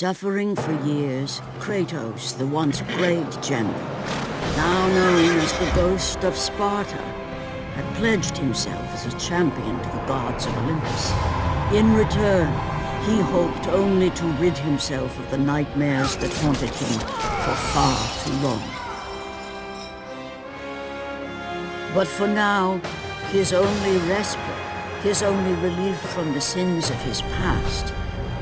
Suffering for years, Kratos, the once great general, now known as the Ghost of Sparta, had pledged himself as a champion to the gods of Olympus. In return, he hoped only to rid himself of the nightmares that haunted him for far too long. But for now, his only respite, his only relief from the sins of his past,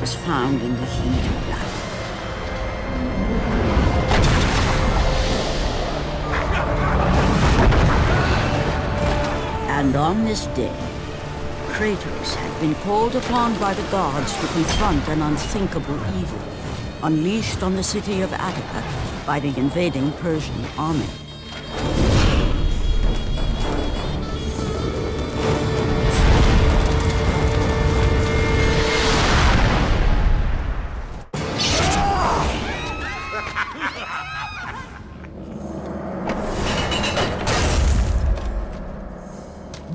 was found in the heat of battle. And on this day, Kratos had been called upon by the gods to confront an unthinkable evil, unleashed on the city of Attica by the invading Persian army.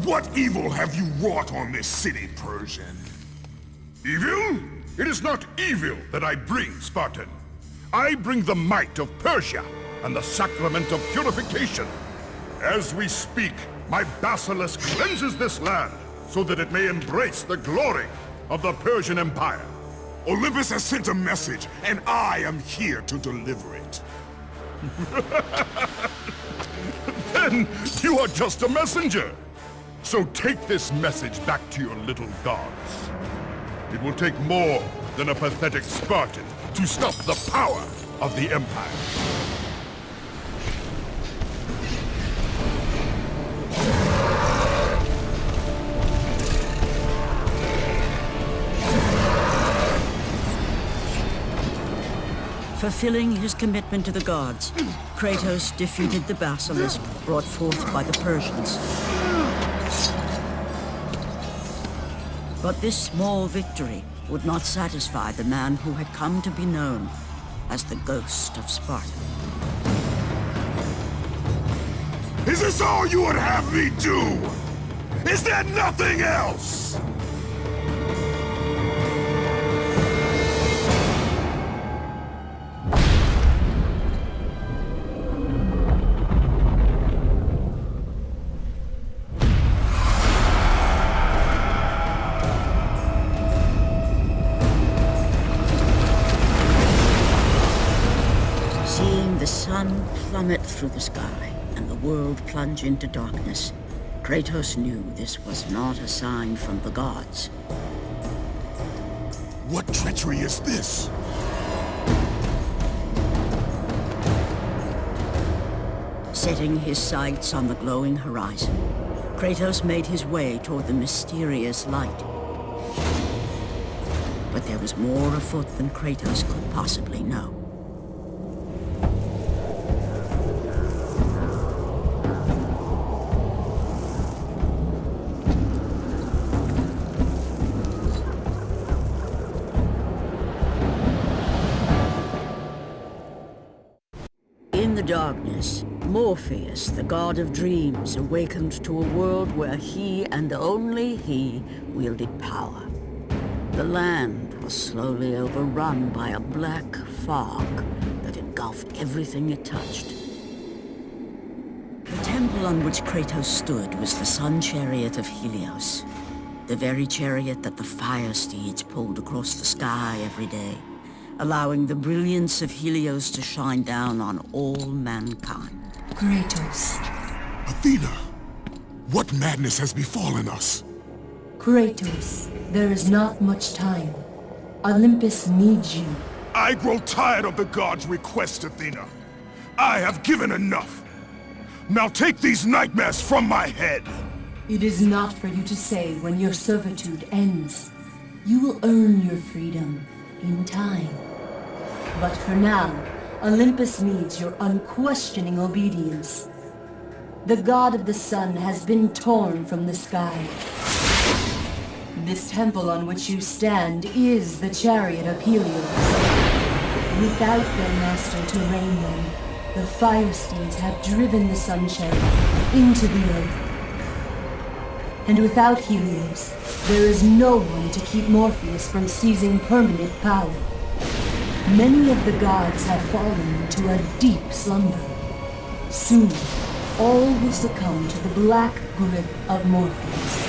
What evil have you wrought on this city, Persian? Evil? It is not evil that I bring, Spartan. I bring the might of Persia and the sacrament of purification. As we speak, my basilisk cleanses this land so that it may embrace the glory of the Persian Empire. Olympus has sent a message, and I am here to deliver it. Then you are just a messenger. So take this message back to your little gods. It will take more than a pathetic Spartan to stop the power of the Empire. Fulfilling his commitment to the gods, Kratos defeated the basilisk brought forth by the Persians. But this small victory would not satisfy the man who had come to be known as the Ghost of Sparta. Is this all you would have me do? Is there nothing else? The sun plummet through the sky and the world plunge into darkness, Kratos knew this was not a sign from the gods. What treachery is this? Setting his sights on the glowing horizon, Kratos made his way toward the mysterious light. But there was more afoot than Kratos could possibly know. In the darkness, Morpheus, the god of dreams, awakened to a world where he and only he wielded power. The land was slowly overrun by a black fog that engulfed everything it touched. The temple on which Kratos stood was the sun chariot of Helios, the very chariot that the fire steeds pulled across the sky every day, allowing the brilliance of Helios to shine down on all mankind. Kratos. Athena, what madness has befallen us? Kratos, there is not much time. Olympus needs you. I grow tired of the gods' request, Athena. I have given enough. Now take these nightmares from my head. It is not for you to say when your servitude ends. You will earn your freedom in time. But for now, Olympus needs your unquestioning obedience. The god of the sun has been torn from the sky. This temple on which you stand is the chariot of Helios. Without their master to reign them, the fire steeds have driven the sun chariot into the earth. And without Helios, there is no one to keep Morpheus from seizing permanent power. Many of the gods have fallen to a deep slumber. Soon, all will succumb to the black grip of Morpheus.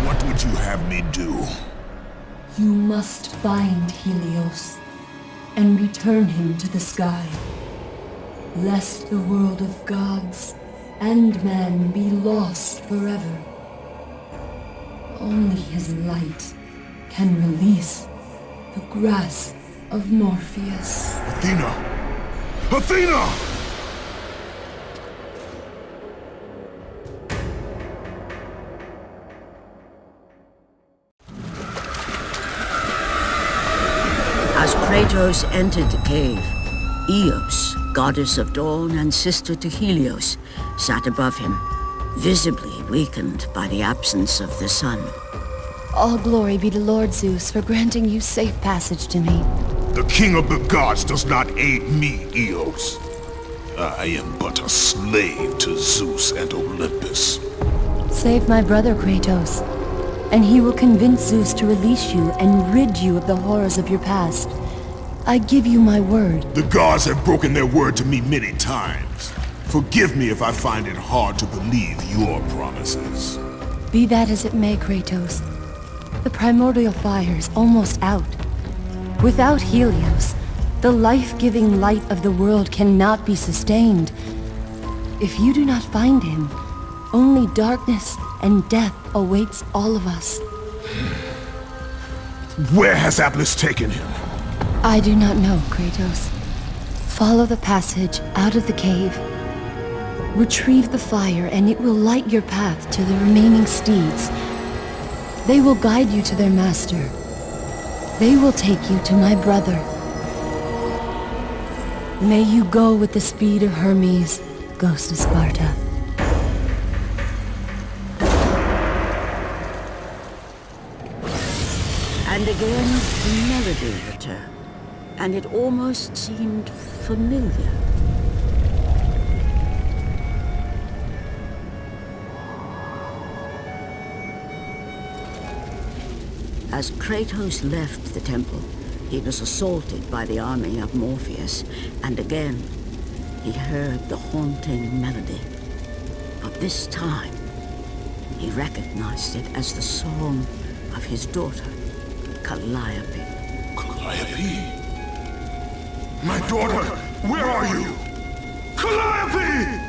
What would you have me do? You must find Helios and return him to the sky, lest the world of gods and man be lost forever. Only his light can release the grasp of Morpheus. Athena! Athena! As Kratos entered the cave, Eos, goddess of dawn and sister to Helios, sat above him, visibly weakened by the absence of the sun. All glory be to Lord Zeus for granting you safe passage to me. The king of the gods does not aid me, Eos. I am but a slave to Zeus and Olympus. Save my brother Kratos, and he will convince Zeus to release you and rid you of the horrors of your past. I give you my word. The gods have broken their word to me many times. Forgive me if I find it hard to believe your promises. Be that as it may, Kratos. The primordial fire is almost out. Without Helios, the life-giving light of the world cannot be sustained. If you do not find him, only darkness and death awaits all of us. Where has Atlas taken him? I do not know, Kratos. Follow the passage out of the cave. Retrieve the fire and it will light your path to the remaining steeds. They will guide you to their master. They will take you to my brother. May you go with the speed of Hermes, Ghost of Sparta. And again, the melody returned, and it almost seemed familiar. As Kratos left the temple, he was assaulted by the army of Morpheus, and again, he heard the haunting melody. But this time, he recognized it as the song of his daughter, 𝘭𝘭�61. Calliope? My daughter, where are you? Calliope!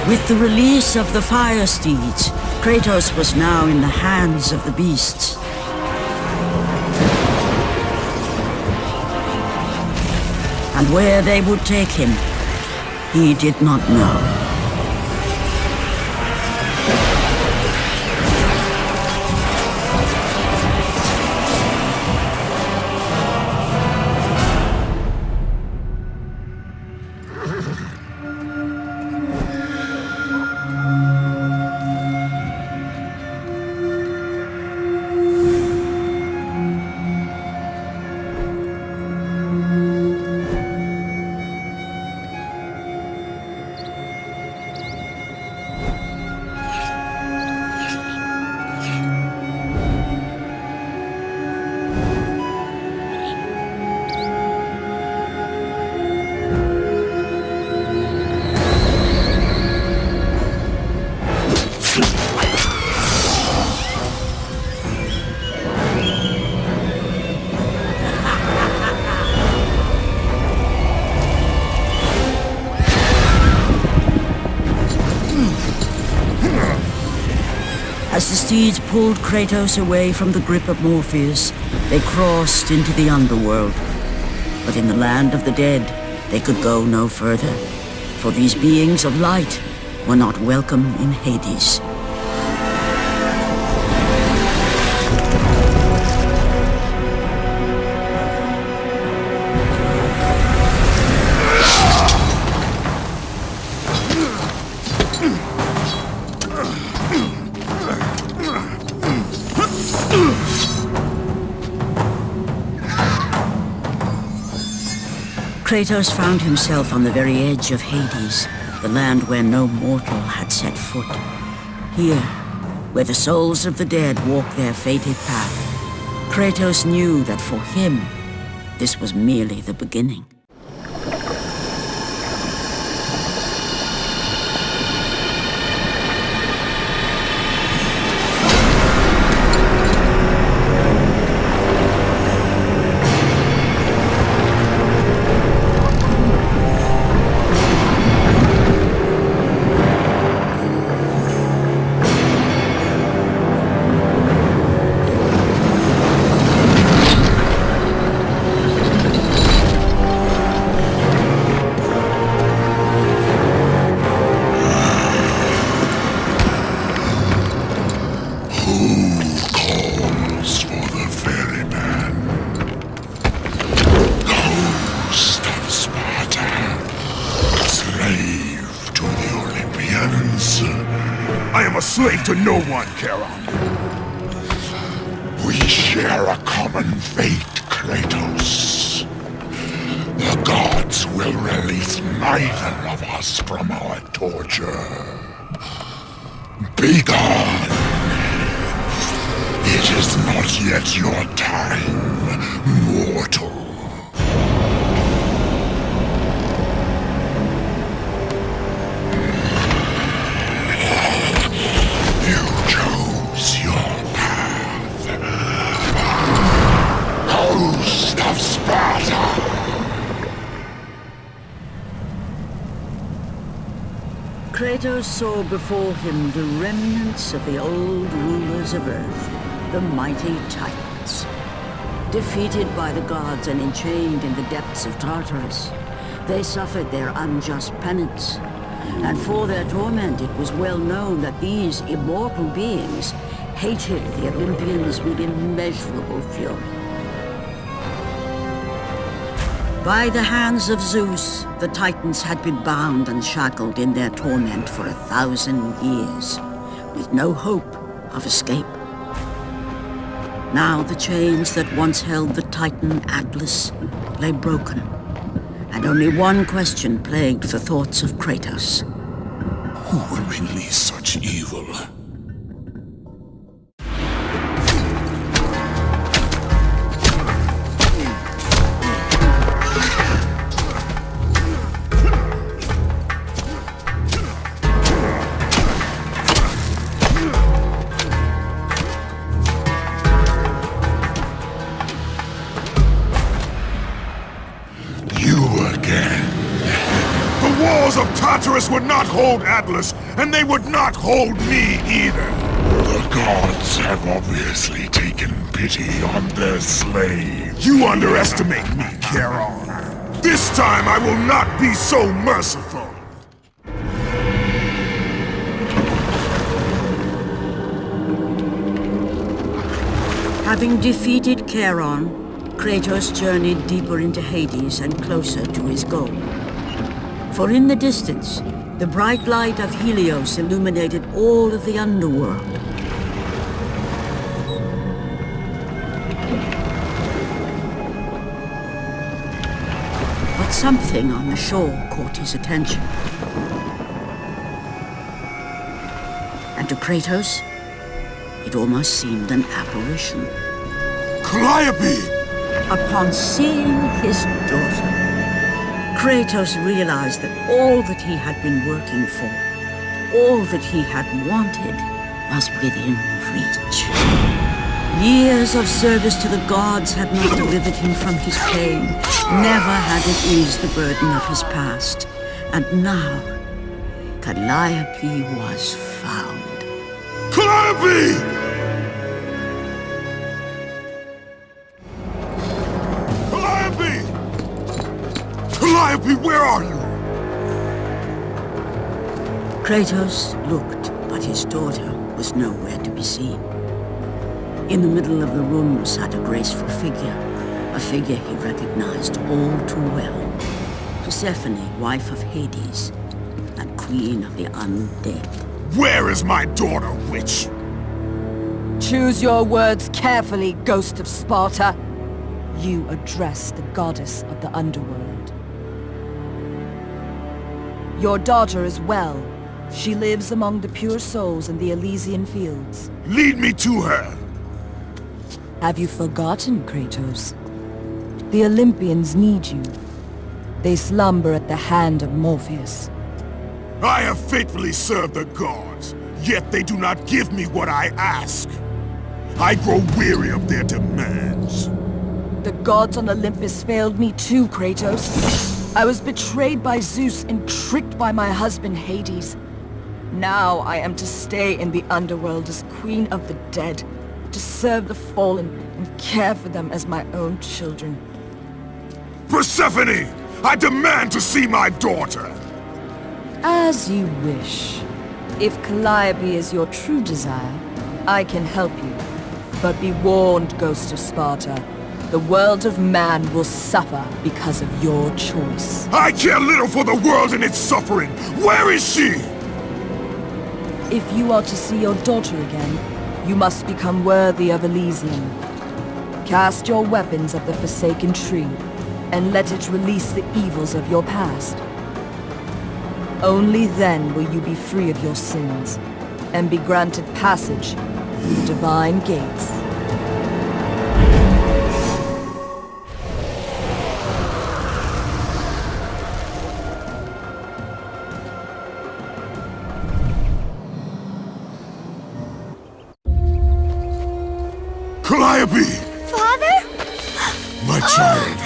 With the release of the fire steeds, Kratos was now in the hands of the beasts. And where they would take him, he did not know. As the steeds pulled Kratos away from the grip of Morpheus, they crossed into the underworld. But in the land of the dead, they could go no further, for these beings of light were not welcome in Hades. Kratos found himself on the very edge of Hades, the land where no mortal had set foot. Here, where the souls of the dead walk their fated path, Kratos knew that for him, this was merely the beginning. Slave to no one, Charon. We share a common fate, Kratos. The gods will release neither of us from our torture. Be gone! It is not yet your time, mortal. Ghost of Sparta! Kratos saw before him the remnants of the old rulers of Earth, the mighty Titans. Defeated by the gods and enchained in the depths of Tartarus, they suffered their unjust penance. And for their torment, it was well known that these immortal beings hated the Olympians with immeasurable fury. By the hands of Zeus, the Titans had been bound and shackled in their torment for 1,000 years, with no hope of escape. Now the chains that once held the Titan Atlas lay broken, and only one question plagued the thoughts of Kratos. Who will release such evil? Of Tartarus would not hold Atlas, and they would not hold me either. The gods have obviously taken pity on their slave. You underestimate me, Charon. This time I will not be so merciful. Having defeated Charon, Kratos journeyed deeper into Hades and closer to his goal. For in the distance, the bright light of Helios illuminated all of the underworld. But something on the shore caught his attention. And to Kratos, it almost seemed an apparition. 𝘭𝘭𝘆𝘨! Upon seeing his daughter, Kratos realized that all that he had been working for, all that he had wanted, was within reach. Years of service to the gods had not delivered him from his pain, never had it eased the burden of his past. And now, 𝘭𝘭𝘆𝘨 was found. 𝘭𝘭𝘆𝘨! 𝘭𝘭𝘆𝘨, where are you? Kratos looked, but his daughter was nowhere to be seen. In the middle of the room sat a graceful figure, a figure he recognized all too well. Persephone, wife of Hades, and queen of the undead. Where is my daughter, witch? Choose your words carefully, Ghost of Sparta. You address the goddess of the underworld. Your daughter is well. She lives among the pure souls in the Elysian fields. Lead me to her! Have you forgotten, Kratos? The Olympians need you. They slumber at the hand of Morpheus. I have faithfully served the gods, yet they do not give me what I ask. I grow weary of their demands. The gods on Olympus failed me too, Kratos. I was betrayed by Zeus and tricked by my husband Hades. Now I am to stay in the underworld as Queen of the Dead, to serve the fallen and care for them as my own children. Persephone! I demand to see my daughter! As you wish. If 𝘍𝘁𝘶𝘨 is your true desire, I can help you. But be warned, Ghost of Sparta. The world of man will suffer because of your choice. I care little for the world and its suffering! Where is she? If you are to see your daughter again, you must become worthy of Elysium. Cast your weapons at the Forsaken Tree, and let it release the evils of your past. Only then will you be free of your sins, and be granted passage through the divine gates. 𝘍𝘁𝘶𝘨! Father? My child.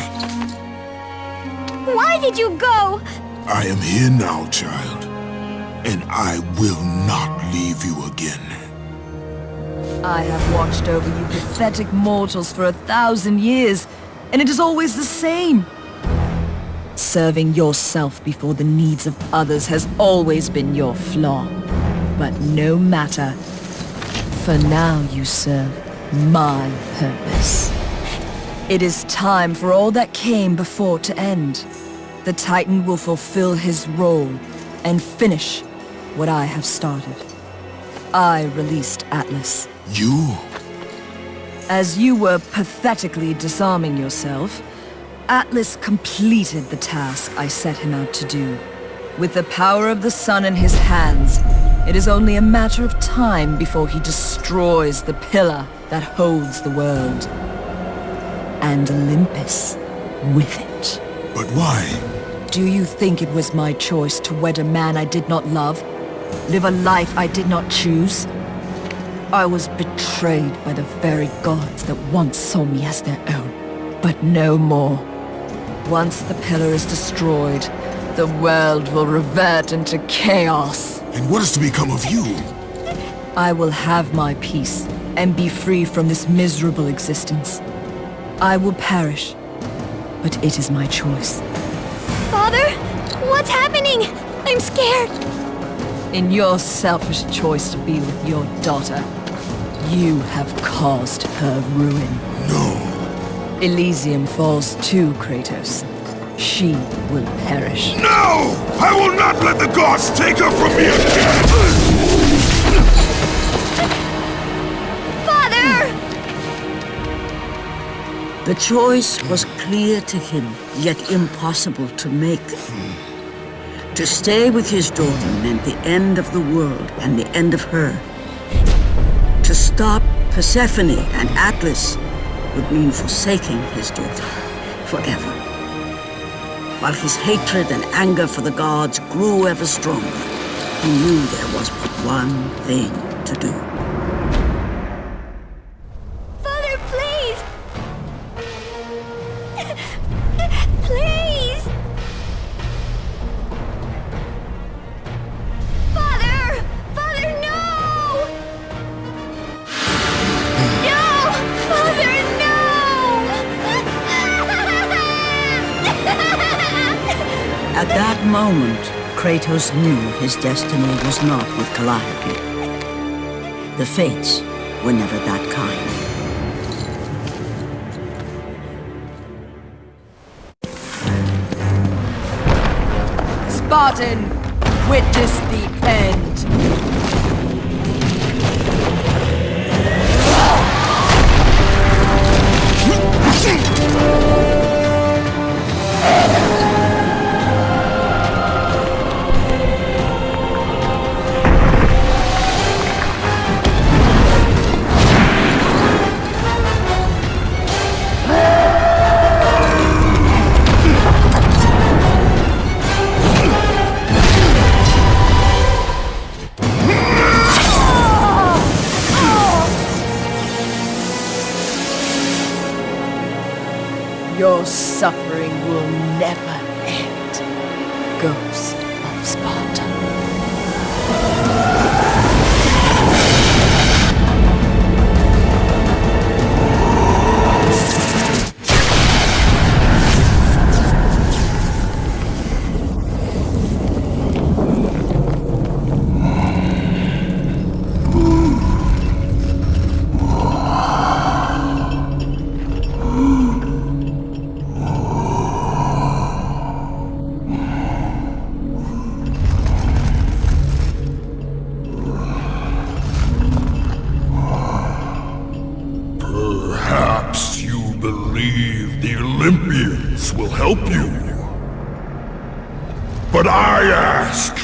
Why did you go? I am here now, child. And I will not leave you again. I have watched over you pathetic mortals for 1,000 years, and it is always the same. Serving yourself before the needs of others has always been your flaw. But no matter. For now you serve my purpose. It is time for all that came before to end. The Titan will fulfill his role and finish what I have started. I released Atlas. You? As you were pathetically disarming yourself, Atlas completed the task I set him out to do. With the power of the sun in his hands, it is only a matter of time before he destroys the pillar that holds the world. And Olympus with it. But why? Do you think it was my choice to wed a man I did not love? Live a life I did not choose? I was betrayed by the very gods that once saw me as their own. But no more. Once the pillar is destroyed, the world will revert into chaos. And what is to become of you? I will have my peace and be free from this miserable existence. I will perish, but it is my choice. Father? What's happening? I'm scared. In your selfish choice to be with your daughter, you have caused her ruin. No. Elysium falls too, Kratos. She will perish. No! I will not let the gods take her from me again! The choice was clear to him, yet impossible to make. To stay with his daughter meant the end of the world and the end of her. To stop Persephone and Atlas would mean forsaking his daughter forever. While his hatred and anger for the gods grew ever stronger, he knew there was but one thing to do. Father, please! Please! Father! Father, no! No! Father, no! At that moment, Kratos knew his destiny was not with 𝘍𝘁𝘶𝘨. The fates were never that kind. Spartan, witness the end. Your suffering will never end, Ghost of Sparta. Perhaps you believe the Olympians will help you. But I ask,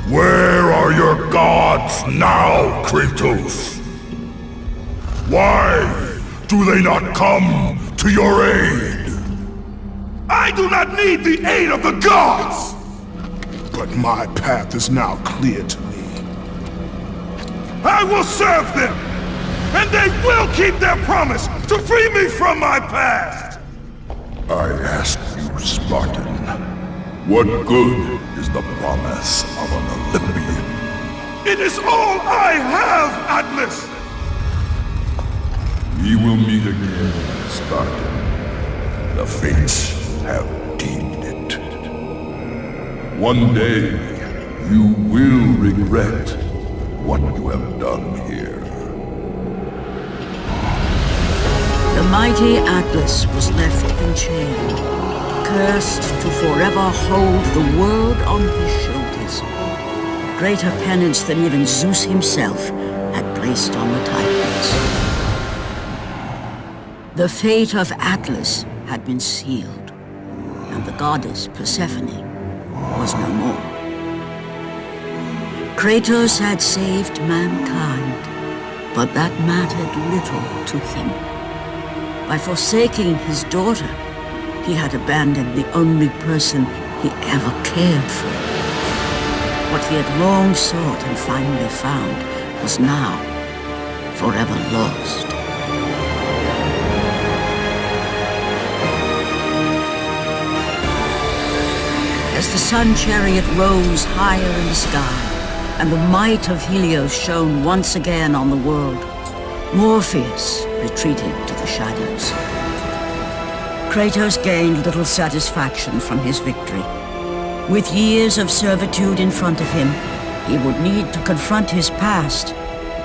where are your gods now, Kratos? Why do they not come to your aid? I do not need the aid of the gods! But my path is now clear to me. I will serve them! And they will keep their promise to free me from my past! I ask you, Spartan, what good is the promise of an Olympian? It is all I have, Atlas! We will meet again, Spartan. The fates have deemed it. One day, you will regret what you have done here. The mighty Atlas was left enchained, cursed to forever hold the world on his shoulders. Greater penance than even Zeus himself had placed on the Titans. The fate of Atlas had been sealed, and the goddess Persephone was no more. Kratos had saved mankind, but that mattered little to him. By forsaking his daughter, he had abandoned the only person he ever cared for. What he had long sought and finally found was now forever lost. As the sun chariot rose higher in the sky, and the might of Helios shone once again on the world, Morpheus retreated to the shadows. Kratos gained little satisfaction from his victory. With years of servitude in front of him, he would need to confront his past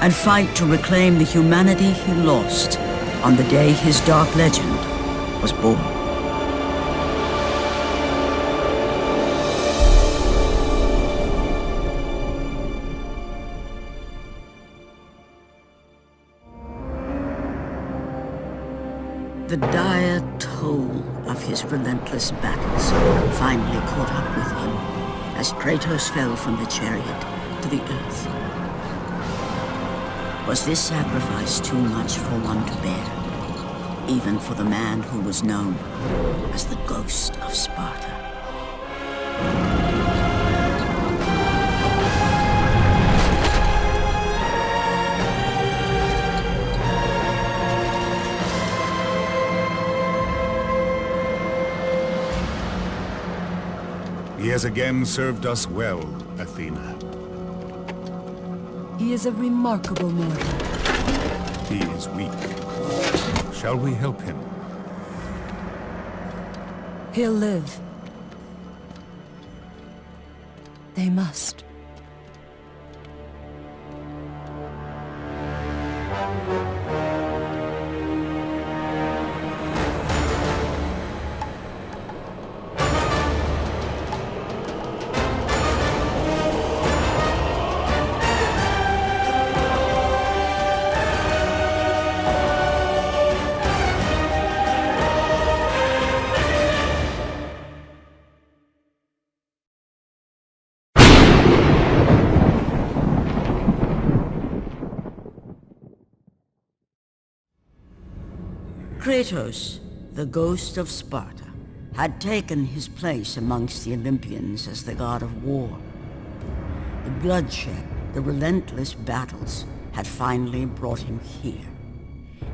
and fight to reclaim the humanity he lost on the day his dark legend was born. The dire toll of his relentless battles finally caught up with him as Kratos fell from the chariot to the earth. Was this sacrifice too much for one to bear, even for the man who was known as the Ghost of Sparta? He has again served us well, Athena. He is a remarkable mortal. He is weak. Shall we help him? He'll live. They must. Kratos, the Ghost of Sparta, had taken his place amongst the Olympians as the god of war. The bloodshed, the relentless battles, had finally brought him here.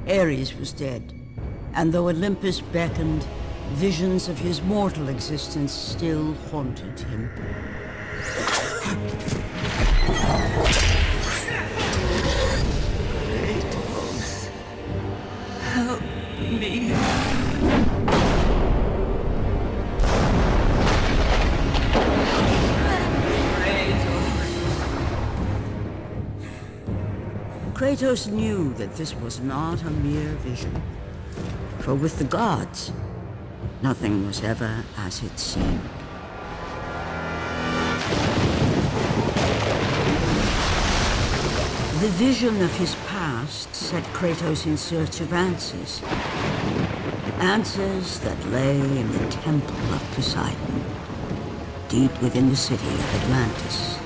Ares was dead, and though Olympus beckoned, Visions of his mortal existence still haunted him. Kratos, help me. Kratos knew that this was not a mere vision. For with the gods, nothing was ever as it seemed. The vision of his past set Kratos in search of answers. Answers that lay in the temple of Poseidon, deep within the city of Atlantis.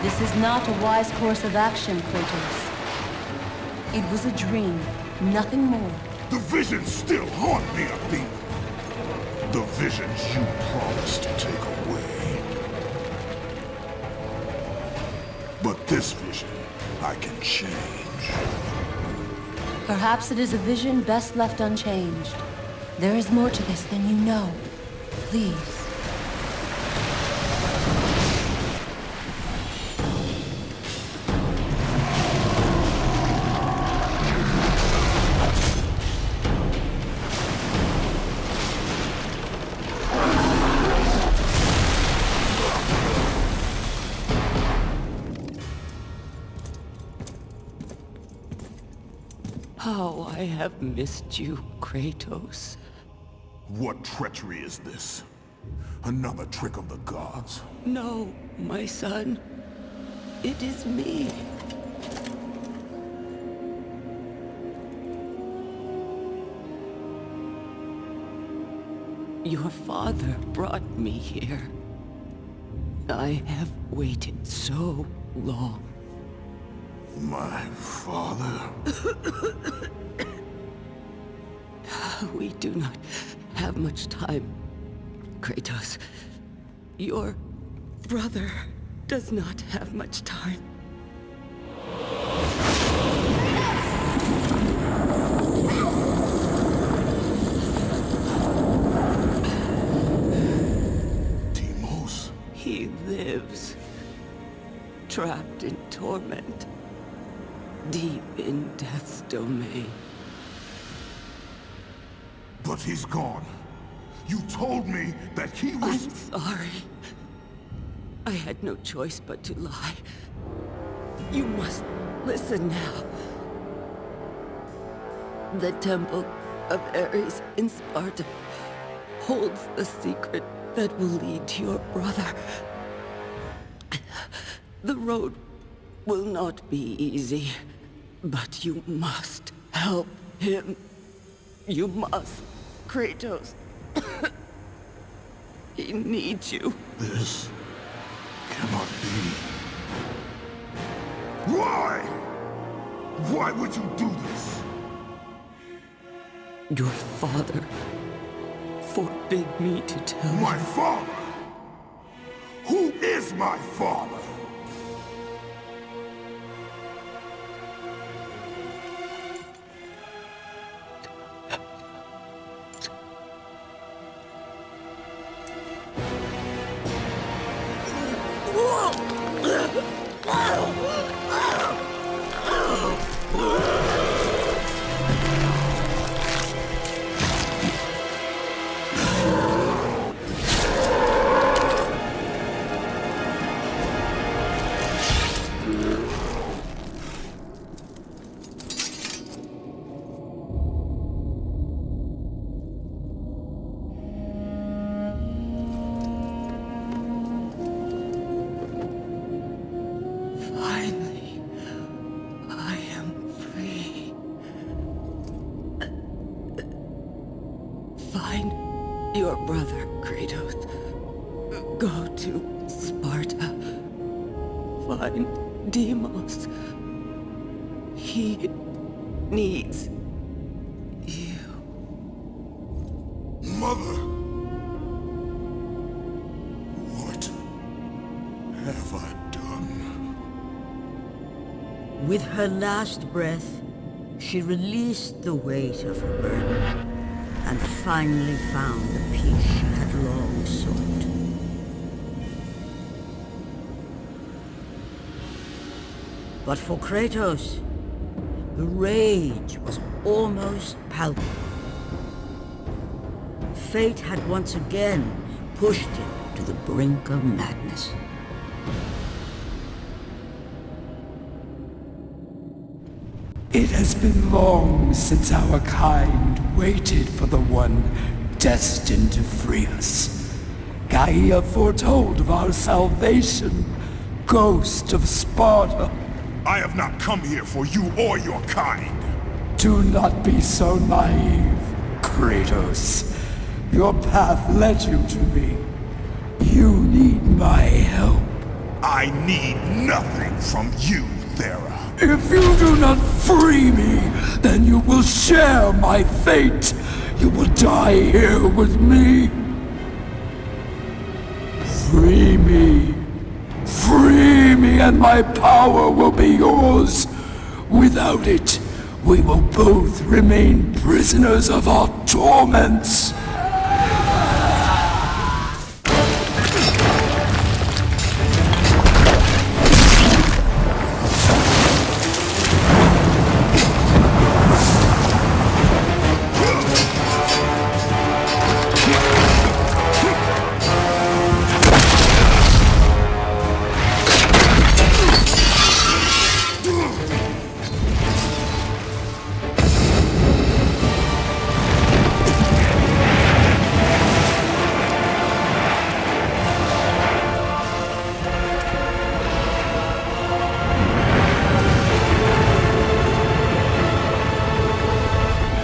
This is not a wise course of action, Kratos. It was a dream, nothing more. The visions still haunt me, Athena. The visions you promised to take away. But this vision, I can change. Perhaps it is a vision best left unchanged. There is more to this than you know. Please. How I have missed you, Kratos. What treachery is this? Another trick of the gods? No, my son. It is me. Your father brought me here. I have waited so long. My father? We do not have much time, Kratos. Your brother does not have much time. Deimos? He lives, trapped in torment, deep in death's domain. But he's gone. You told me that he was... I'm sorry. I had no choice but to lie. You must listen now. The temple of Ares in Sparta holds the secret that will lead to your brother. The road will not be easy, but you must help him. You must, Kratos. He needs you. This cannot be. Why? Why would you do this? Your father forbid me to tell you. My father? Who is my father? Your brother, Kratos. Go to Sparta. Find Deimos. He needs you. Mother! What have I done? With her last breath, she released the weight of her burden and finally found the peace she had long sought. But for Kratos, the rage was almost palpable. Fate had once again pushed him to the brink of madness. It has been long since our kind waited for the one destined to free us. Gaia foretold of our salvation, Ghost of Sparta. I have not come here for you or your kind. Do not be so naive, Kratos. Your path led you to me. You need my help. I need nothing from you, 𝘭𝘍. If you do not free me, then you will share my fate. You will die here with me. Free me. Free me and my power will be yours. Without it, we will both remain prisoners of our torments.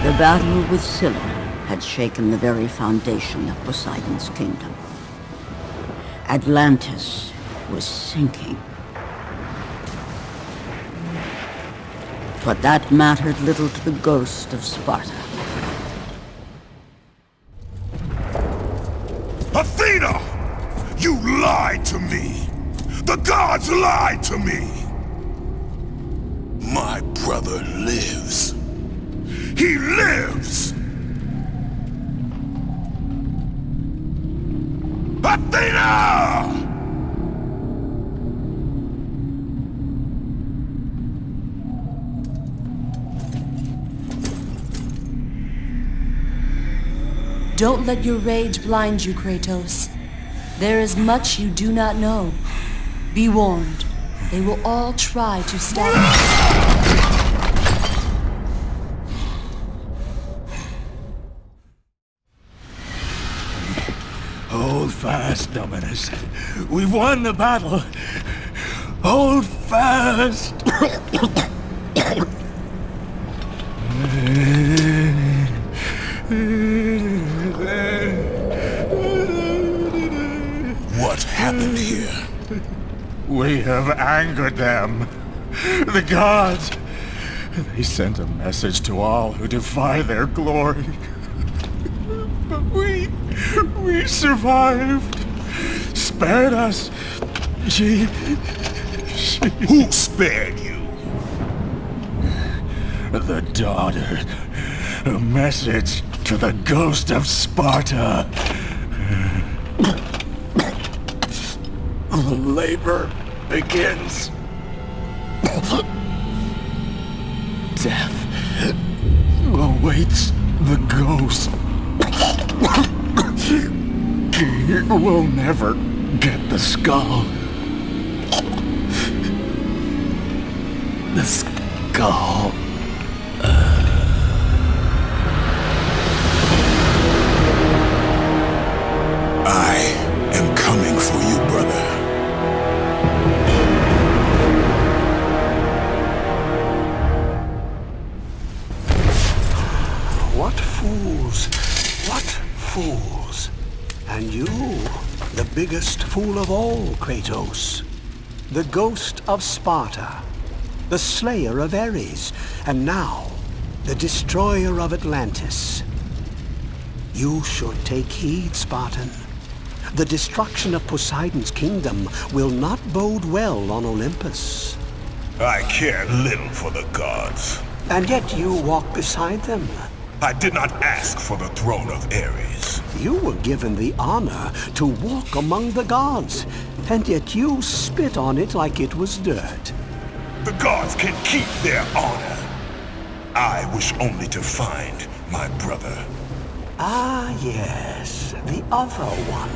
The battle with Scylla had shaken the very foundation of Poseidon's kingdom. Atlantis was sinking. But that mattered little to the Ghost of Sparta. Athena! You lied to me! The gods lied to me! My brother lives. He lives! Athena! Don't let your rage blind you, Kratos. There is much you do not know. Be warned. They will all try to stab you. Hold fast, Dominus. We've won the battle. Hold fast. What happened here? We have angered them. The gods. They sent a message to all who defy their glory. But we survived. Spared us. She... Who spared you? The daughter. A message to the Ghost of Sparta. The labor begins. Death awaits the ghost. We'll never get the skull. The skull. I am coming for you, brother. What fools! What fools! And you, the biggest fool of all, Kratos. The Ghost of Sparta, the slayer of Ares, and now, the destroyer of Atlantis. You should take heed, Spartan. The destruction of Poseidon's kingdom will not bode well on Olympus. I care little for the gods. And yet you walk beside them. I did not ask for the throne of Ares. You were given the honor to walk among the gods, and yet you spit on it like it was dirt. The gods can keep their honor. I wish only to find my brother. Ah, yes, the other one.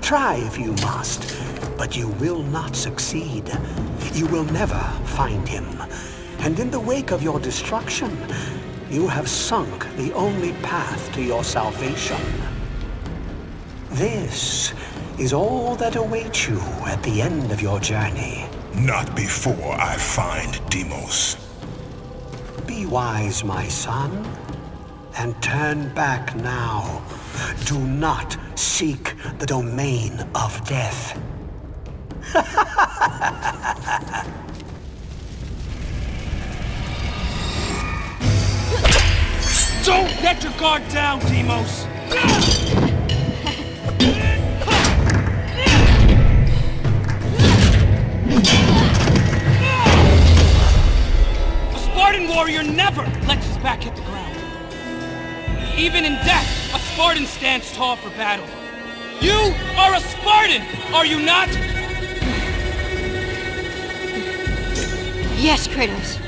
Try if you must, but you will not succeed. You will never find him. And in the wake of your destruction, you have sunk the only path to your salvation. This is all that awaits you at the end of your journey. Not before I find Deimos. Be wise, my son, and turn back now. Do not seek the domain of death. Don't let your guard down, Deimos! A Spartan warrior never lets his back hit the ground. Even in death, a Spartan stands tall for battle. You are a Spartan, are you not? Yes, Kratos.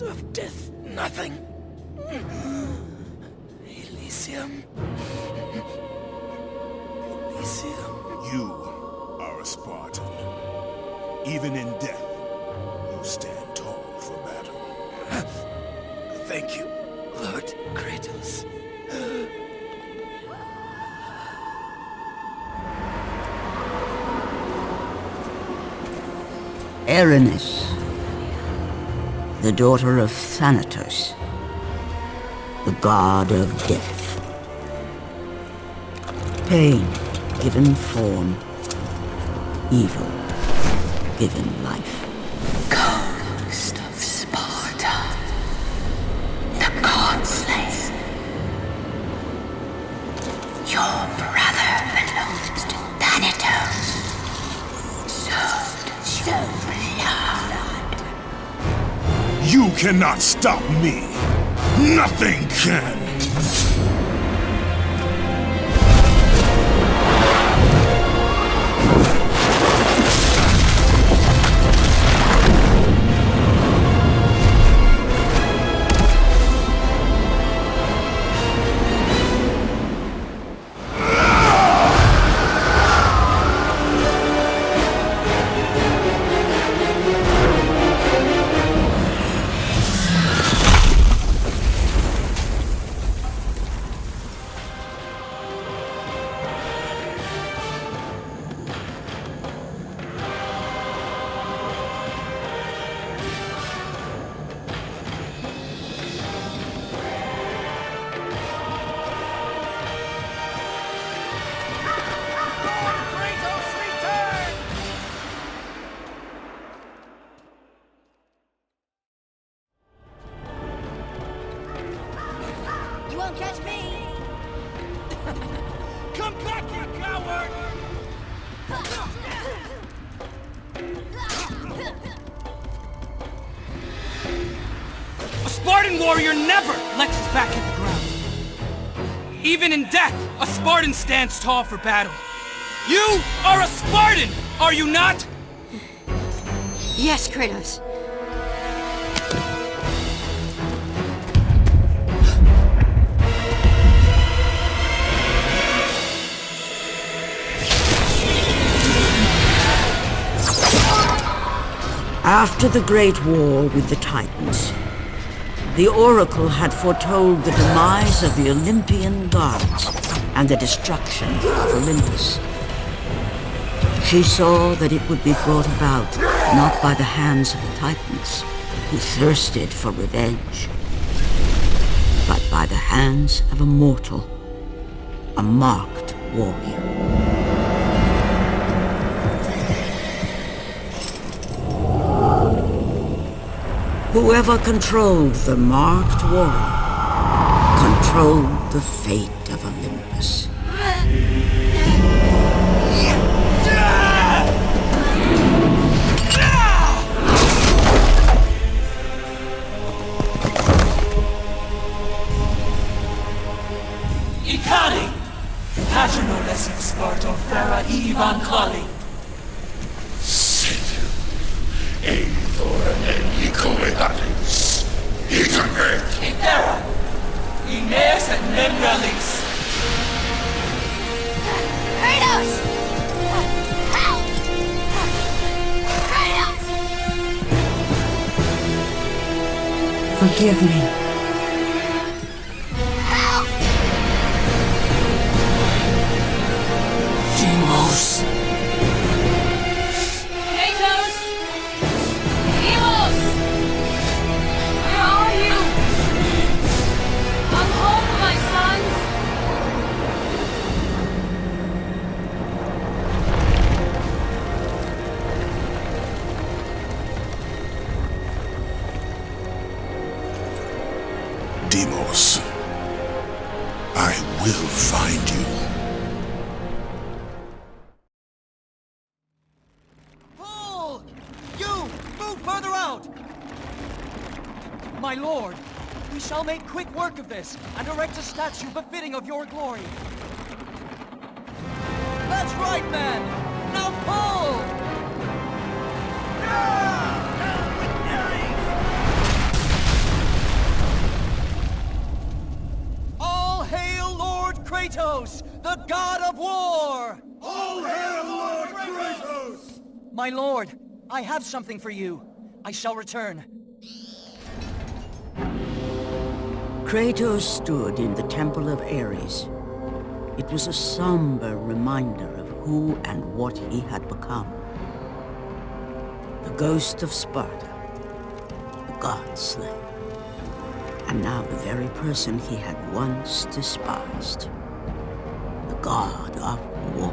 Of death, nothing. Elysium. You are a Spartan. Even in death, you stand tall for battle. Thank you, Lord Kratos. Erinys, the daughter of Thanatos, the god of death. Pain given form, evil given life. Ghost of Sparta, the god slayer. Your brother belongs to Thanatos, soaked in blood. You cannot stop me. Nothing can. Catch me! Come back, you coward! A Spartan warrior never lets his back hit the ground. Even in death, a Spartan stands tall for battle. You are a Spartan, are you not? Yes, Kratos. After the Great War with the Titans, the Oracle had foretold the demise of the Olympian gods and the destruction of Olympus. She saw that it would be brought about not by the hands of the Titans, who thirsted for revenge, but by the hands of a mortal, a marked warrior. Whoever controlled the marked warrior controlled the fate of Olympus. 𝘭𝘭𝘺𝘊𝘆 Patronoles in Sparta Fera Ivan Kali. Savior, 𝘭𝘭𝘺𝘊𝘆 Ithera, Ines and Memralis. Kratos! Help! Kratos! Forgive me. Help! Deimos. Kratos! Deimos! Where are you? Come home, my sons! Deimos, I will find you. Pull! You! Move further out! My lord, we shall make quick work of this, and erect a statue befitting of your glory. That's right, man! Now pull! All hail Lord Kratos, the god of war! All hail Lord Kratos! My lord, I have something for you. I shall return. Kratos stood in the temple of Ares. It was a somber reminder of who and what he had become. The Ghost of Sparta, the god slayer, and now the very person he had once despised, the god of war.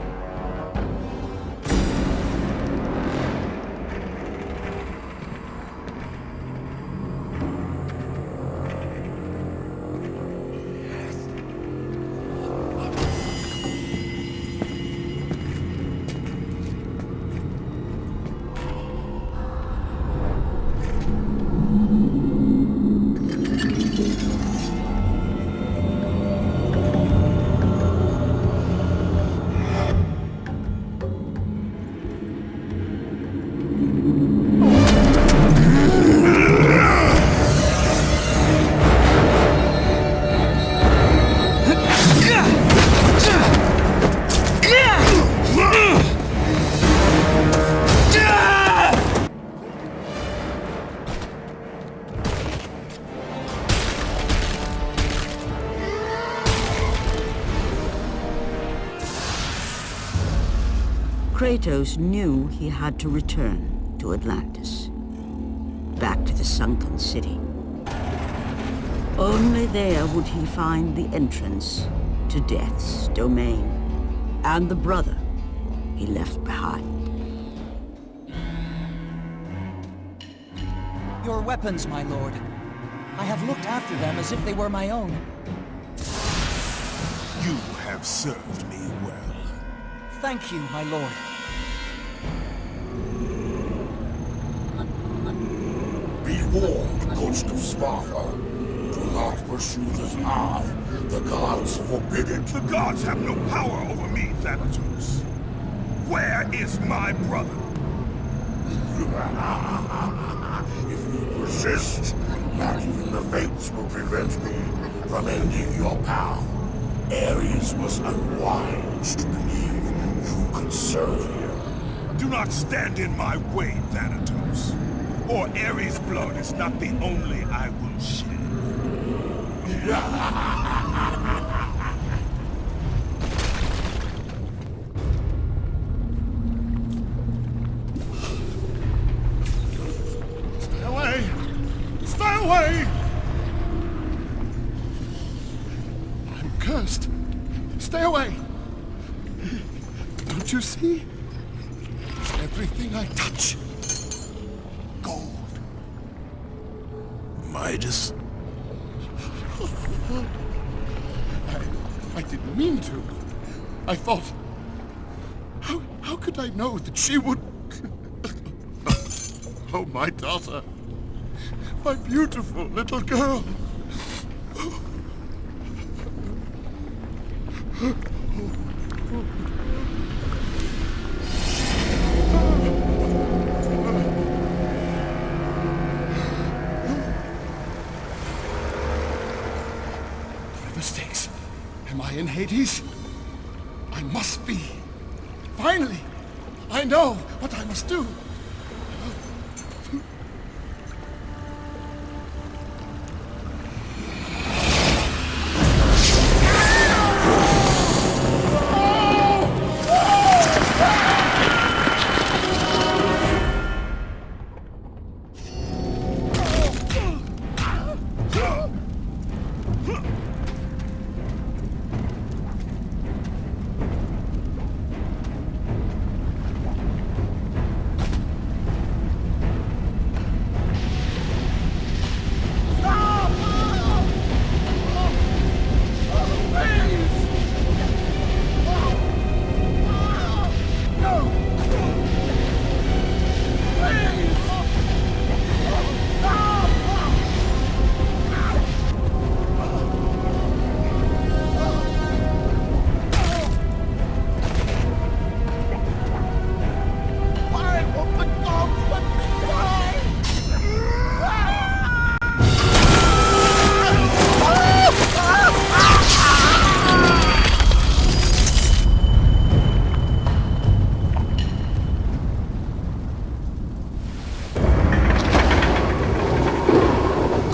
Kratos knew he had to return to Atlantis, back to the sunken city. Only there would he find the entrance to Death's domain, and the brother he left behind. Your weapons, my lord. I have looked after them as if they were my own. You have served me well. Thank you, my lord. Be warned, Ghost of Sparta. Do not pursue this path. The gods forbid it. The gods have no power over me, Thanatos. Where is my brother? If you persist, not even the fates will prevent me from ending your path. Ares was unwise to believe you could serve him. Do not stand in my way, Thanatos. or Ares' blood is not the only I will shed. Stay away! Stay away! I'm cursed. Stay away! Don't you see? Everything I touch. Gold. Midas? I didn't mean to. I thought... How could I know that she would... Oh, my daughter. My beautiful little girl. Mistakes. Am I in Hades? I must be. Finally, I know what I must do.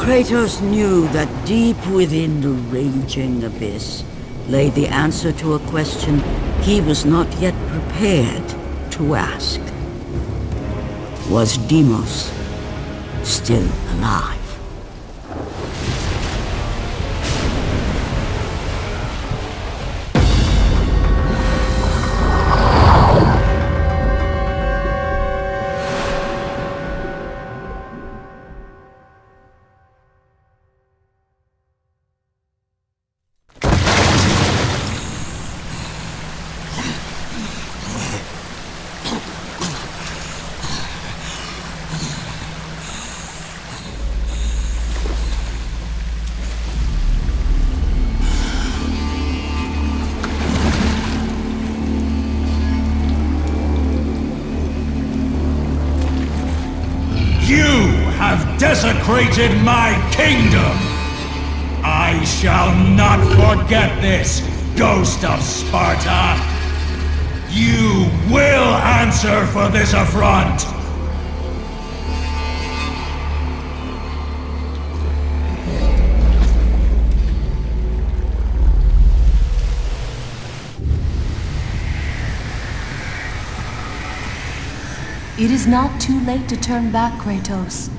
Kratos knew that deep within the raging abyss lay the answer to a question he was not yet prepared to ask. Was Deimos still alive? Desecrated my kingdom! I shall not forget this, Ghost of Sparta! You will answer for this affront! It is not too late to turn back, Kratos.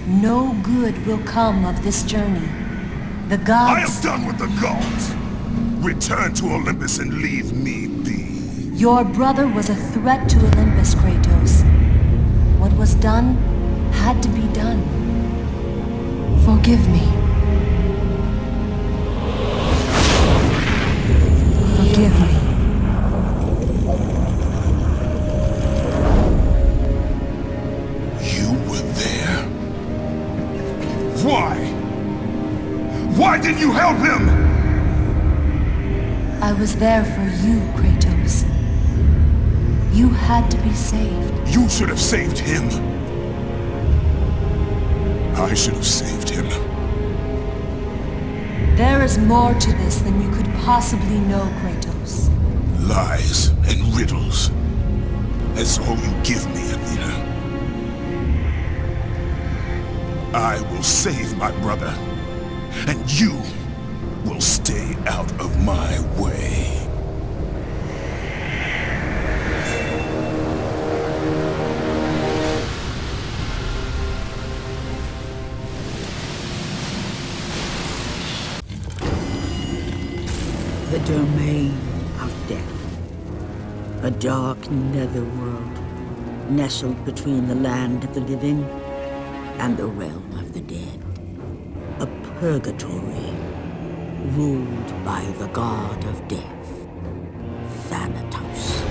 No good will come of this journey. The gods... I am done with the gods! Return to Olympus and leave me be. Your brother was a threat to Olympus, Kratos. What was done had to be done. Forgive me. Forgive me. Why? Why did you help him? I was there for you, Kratos. You had to be saved. You should have saved him. I should have saved him. There is more to this than you could possibly know, Kratos. Lies and riddles. That's all you give me, Athena. I will save my brother, and you will stay out of my way. The domain of death. A dark netherworld, nestled between the land of the living and the realm of the dead. A purgatory, ruled by the god of death, Thanatos.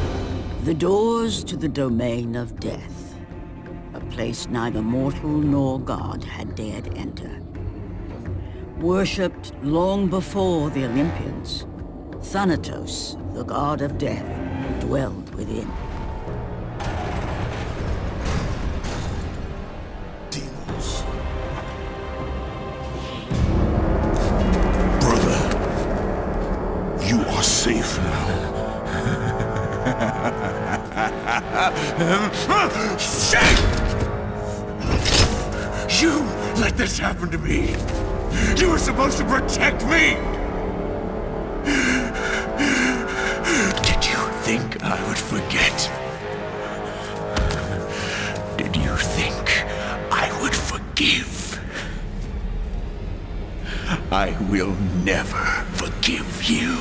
The doors to the domain of death, a place neither mortal nor god had dared enter. Worshipped long before the Olympians, Thanatos, the god of death, dwelled within. Demons. Brother, you are safe now. Shame! You let this happen to me! You were supposed to protect me! Did you think I would forget? Did you think I would forgive? I will never forgive you,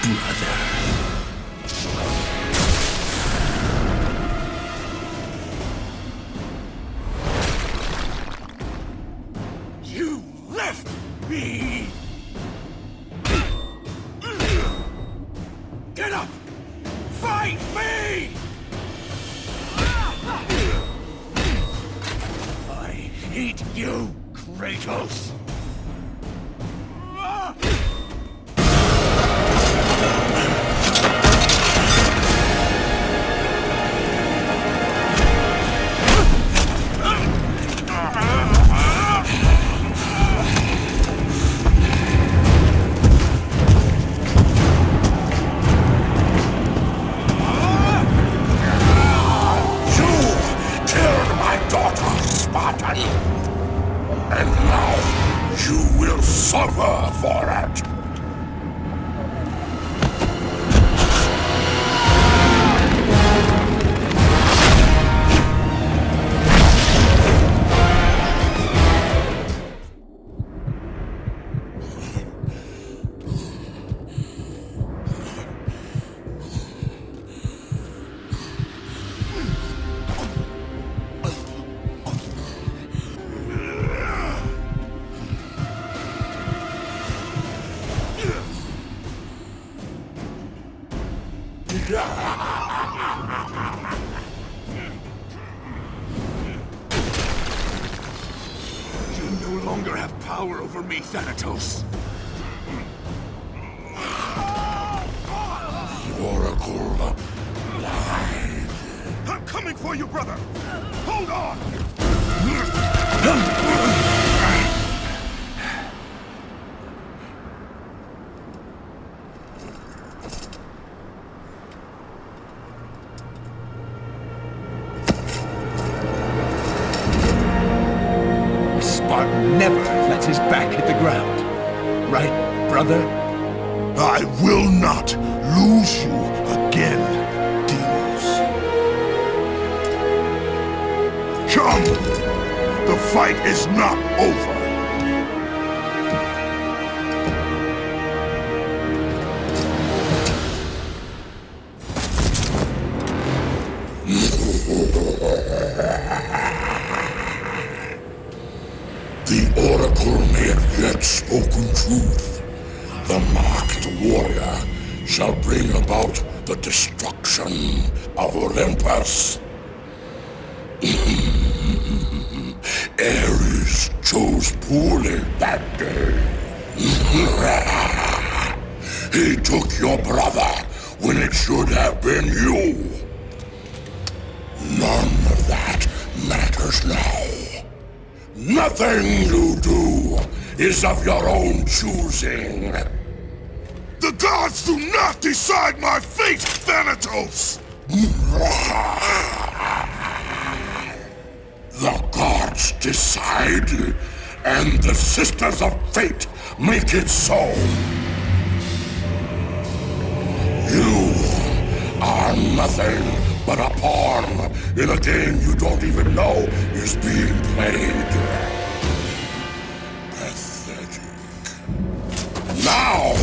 brother. You left me! Get up! Fight me! I hate you, Kratos! And now you will suffer for it. You no longer have power over me, Thanatos. The Oracle lied. I'm coming for you, brother! Hold on! Spartan never lets his back hit the ground. Right, brother? I will not lose you again, Deimos. Come! The fight is not over. The Oracle may have yet spoken truth. The marked warrior shall bring about the destruction of Olympus. Ares chose poorly that day. He took your brother when it should have been you. None of that matters now. Nothing you do is of your own choosing. The gods do not decide my fate, Thanatos! The god gods decide, and the Sisters of Fate make it so. You are nothing but a pawn in a game you don't even know is being played. Pathetic. Now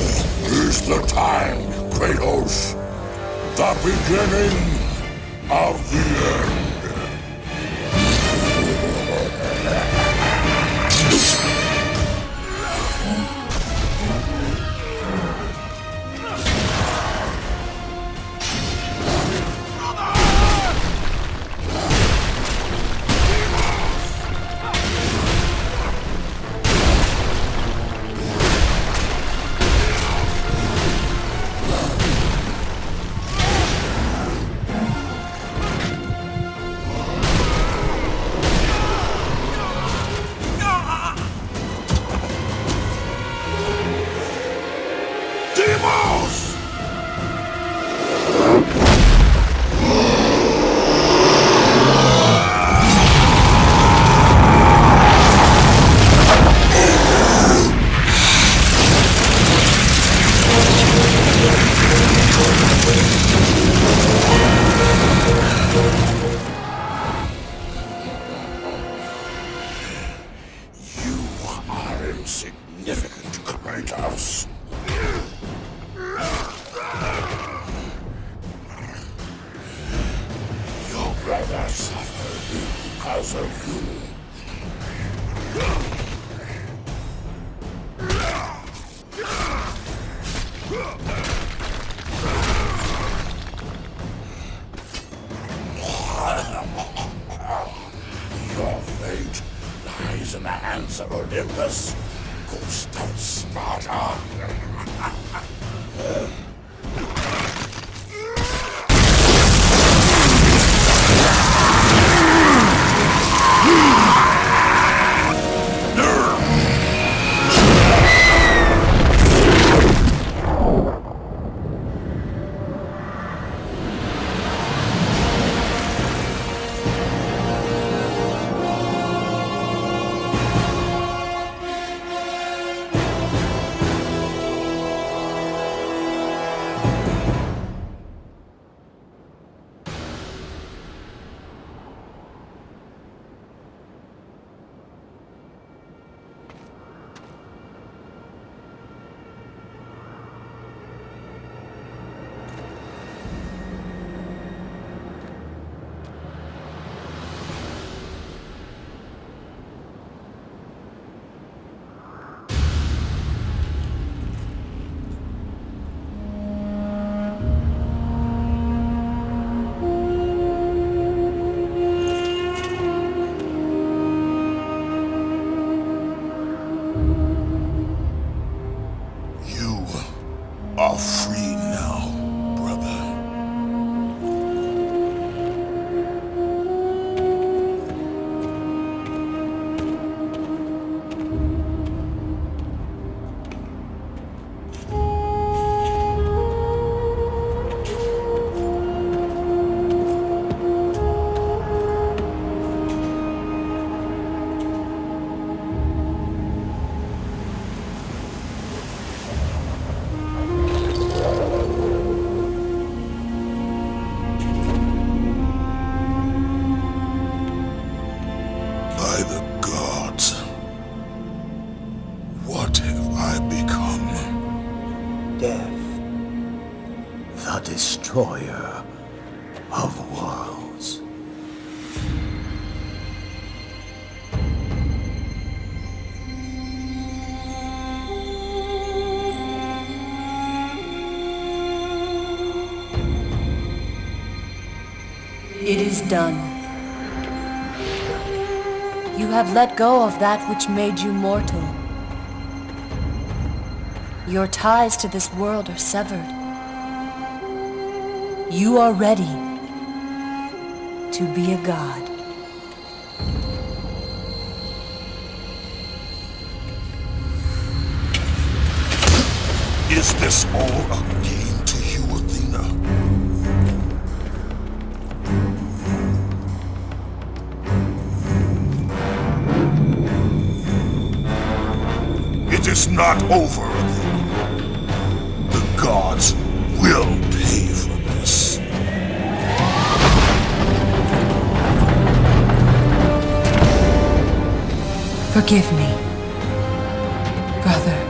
is the time, Kratos. The beginning of the end. Your fate lies in the hands of Olympus, Ghost of Sparta. Are free now, brother. By the gods, what have I become? Death, the destroyer of worlds. It is done. You have let go of that which made you mortal. Your ties to this world are severed. You are ready to be a god. Is this all a game to you, Athena? is not over. The gods will pay for this. Forgive me, brother.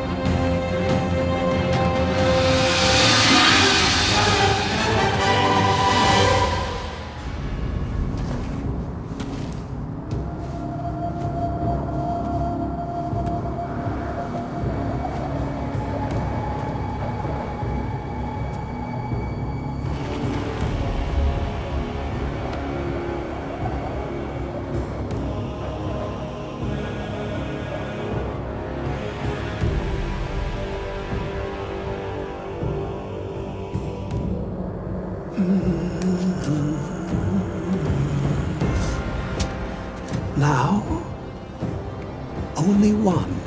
Now, only one